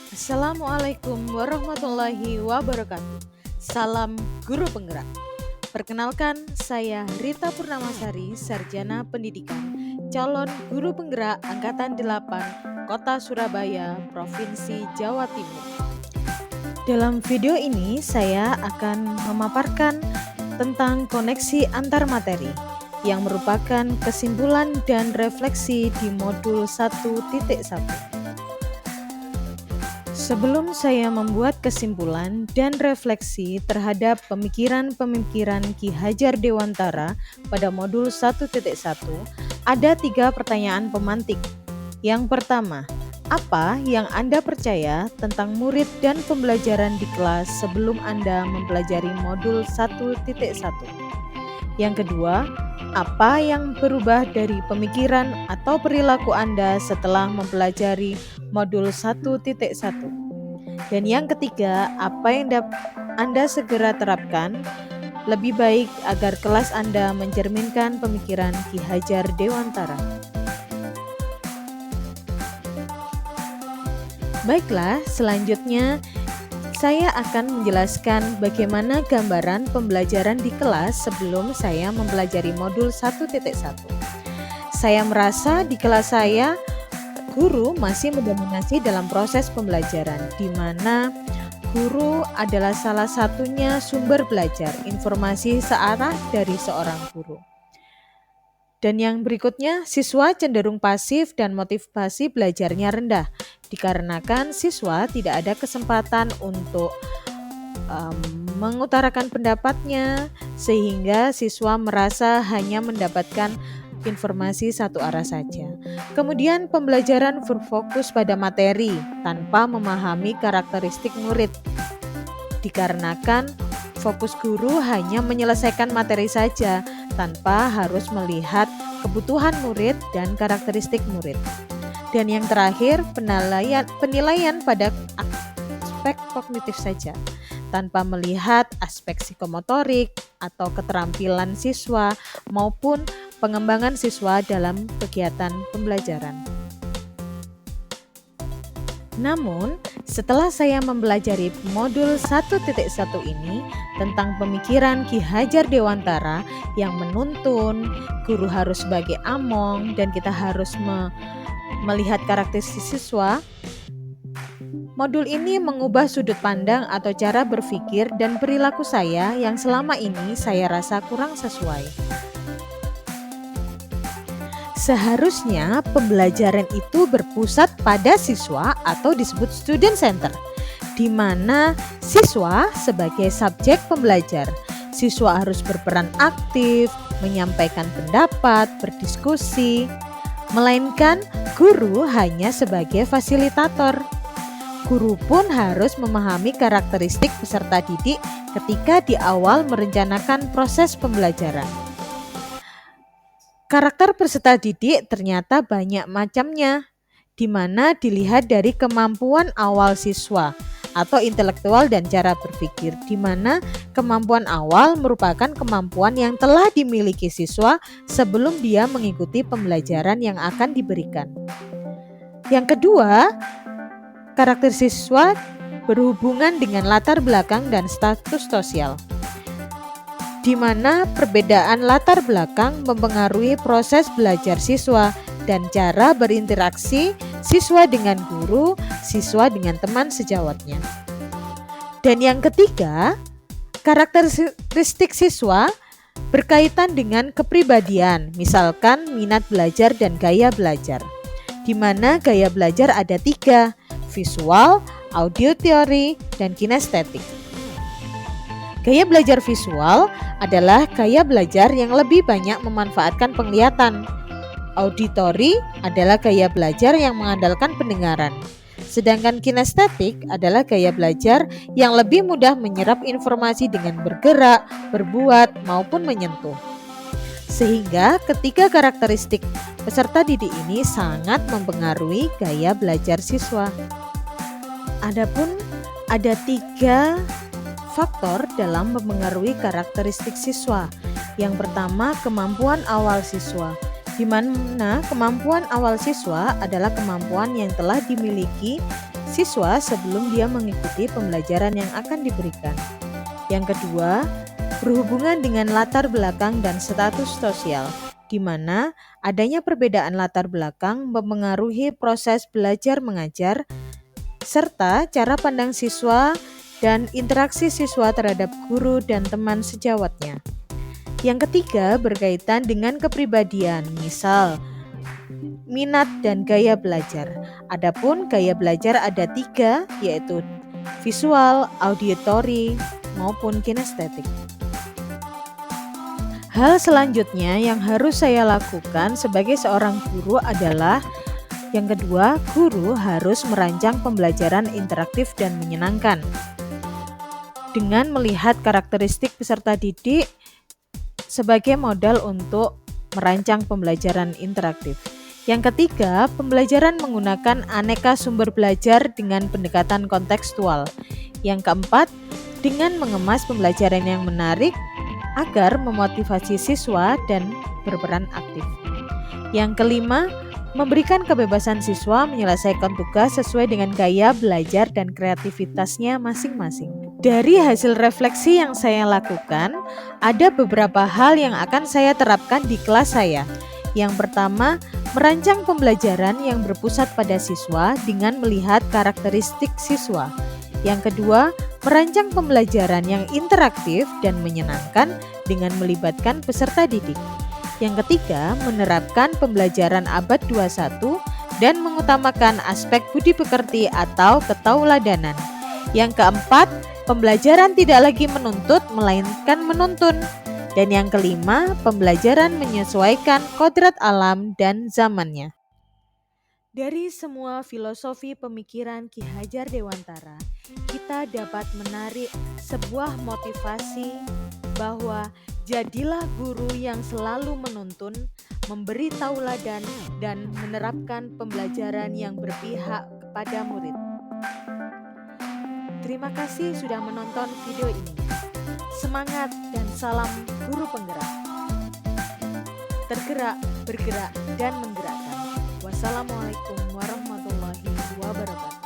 Assalamualaikum warahmatullahi wabarakatuh. Salam guru penggerak. Perkenalkan, saya Rita Purnamasari, Sarjana Pendidikan, calon guru penggerak Angkatan 8, Kota Surabaya, Provinsi Jawa Timur. Dalam video ini, saya akan memaparkan tentang koneksi antar materi yang merupakan kesimpulan dan refleksi di modul 1.1. Sebelum saya membuat kesimpulan dan refleksi terhadap pemikiran-pemikiran Ki Hajar Dewantara pada modul 1.1, ada 3 pertanyaan pemantik. Yang pertama, apa yang Anda percaya tentang murid dan pembelajaran di kelas sebelum Anda mempelajari modul 1.1? Yang kedua, apa yang berubah dari pemikiran atau perilaku Anda setelah mempelajari modul 1.1? Dan yang ketiga, apa yang Anda segera terapkan lebih baik agar kelas Anda mencerminkan pemikiran Ki Hajar Dewantara. Baiklah, selanjutnya saya akan menjelaskan bagaimana gambaran pembelajaran di kelas sebelum saya mempelajari modul 1.1. Saya merasa di kelas saya guru masih mendominasi dalam proses pembelajaran, di mana guru adalah salah satunya sumber belajar, informasi searah dari seorang guru. Dan yang berikutnya, siswa cenderung pasif dan motivasi belajarnya rendah, dikarenakan siswa tidak ada kesempatan untuk mengutarakan pendapatnya, sehingga siswa merasa hanya mendapatkan informasi satu arah saja. Kemudian pembelajaran berfokus pada materi tanpa memahami karakteristik murid, dikarenakan fokus guru hanya menyelesaikan materi saja tanpa harus melihat kebutuhan murid dan karakteristik murid. Dan yang terakhir, penilaian pada aspek kognitif saja, tanpa melihat aspek psikomotorik atau keterampilan siswa maupun pengembangan siswa dalam kegiatan pembelajaran. Namun, setelah saya mempelajari modul 1.1 ini tentang pemikiran Ki Hajar Dewantara yang menuntun guru harus sebagai among dan kita harus melihat karakteristik siswa, modul ini mengubah sudut pandang atau cara berpikir dan perilaku saya yang selama ini saya rasa kurang sesuai. Seharusnya pembelajaran itu berpusat pada siswa atau disebut student center, di mana siswa sebagai subjek pembelajar. Siswa harus berperan aktif, menyampaikan pendapat, berdiskusi, melainkan guru hanya sebagai fasilitator. Guru pun harus memahami karakteristik peserta didik ketika di awal merencanakan proses pembelajaran. Karakter peserta didik ternyata banyak macamnya, di mana dilihat dari kemampuan awal siswa atau intelektual dan cara berpikir, di mana kemampuan awal merupakan kemampuan yang telah dimiliki siswa sebelum dia mengikuti pembelajaran yang akan diberikan. Yang kedua, karakter siswa berhubungan dengan latar belakang dan status sosial, di mana perbedaan latar belakang mempengaruhi proses belajar siswa dan cara berinteraksi siswa dengan guru, siswa dengan teman sejawatnya. Dan yang ketiga, karakteristik siswa berkaitan dengan kepribadian, misalkan minat belajar dan gaya belajar, di mana gaya belajar ada 3, visual, auditory, dan kinestetik. Gaya belajar visual adalah gaya belajar yang lebih banyak memanfaatkan penglihatan. Auditory adalah gaya belajar yang mengandalkan pendengaran. Sedangkan kinestetik adalah gaya belajar yang lebih mudah menyerap informasi dengan bergerak, berbuat, maupun menyentuh. Sehingga ketiga karakteristik peserta didik ini sangat mempengaruhi gaya belajar siswa. Adapun ada 3 faktor dalam mempengaruhi karakteristik siswa. Yang pertama, kemampuan awal siswa, di mana kemampuan awal siswa adalah kemampuan yang telah dimiliki siswa sebelum dia mengikuti pembelajaran yang akan diberikan. Yang kedua, berhubungan dengan latar belakang dan status sosial, di mana adanya perbedaan latar belakang mempengaruhi proses belajar mengajar, serta cara pandang siswa dan interaksi siswa terhadap guru dan teman sejawatnya. Yang ketiga, berkaitan dengan kepribadian, misal minat dan gaya belajar. Adapun gaya belajar ada 3, yaitu visual, auditory, maupun kinestetik. Hal selanjutnya yang harus saya lakukan sebagai seorang guru adalah yang kedua, guru harus merancang pembelajaran interaktif dan menyenangkan. Dengan melihat karakteristik peserta didik sebagai modal untuk merancang pembelajaran interaktif. Yang ketiga, pembelajaran menggunakan aneka sumber belajar dengan pendekatan kontekstual. Yang keempat, dengan mengemas pembelajaran yang menarik agar memotivasi siswa dan berperan aktif. Yang kelima, memberikan kebebasan siswa menyelesaikan tugas sesuai dengan gaya belajar dan kreativitasnya masing-masing. Dari hasil refleksi yang saya lakukan, ada beberapa hal yang akan saya terapkan di kelas saya. Yang pertama, merancang pembelajaran yang berpusat pada siswa dengan melihat karakteristik siswa. Yang kedua, merancang pembelajaran yang interaktif dan menyenangkan dengan melibatkan peserta didik. Yang ketiga, menerapkan pembelajaran abad 21 dan mengutamakan aspek budi pekerti atau ketauladanan. Yang keempat, pembelajaran tidak lagi menuntut melainkan menuntun. Dan yang kelima, pembelajaran menyesuaikan kodrat alam dan zamannya. Dari semua filosofi pemikiran Ki Hajar Dewantara, kita dapat menarik sebuah motivasi bahwa jadilah guru yang selalu menuntun, memberi tauladan, dan menerapkan pembelajaran yang berpihak kepada murid. Terima kasih sudah menonton video ini. Semangat dan salam guru penggerak. Tergerak, bergerak, dan menggerakkan. Wassalamualaikum warahmatullahi wabarakatuh.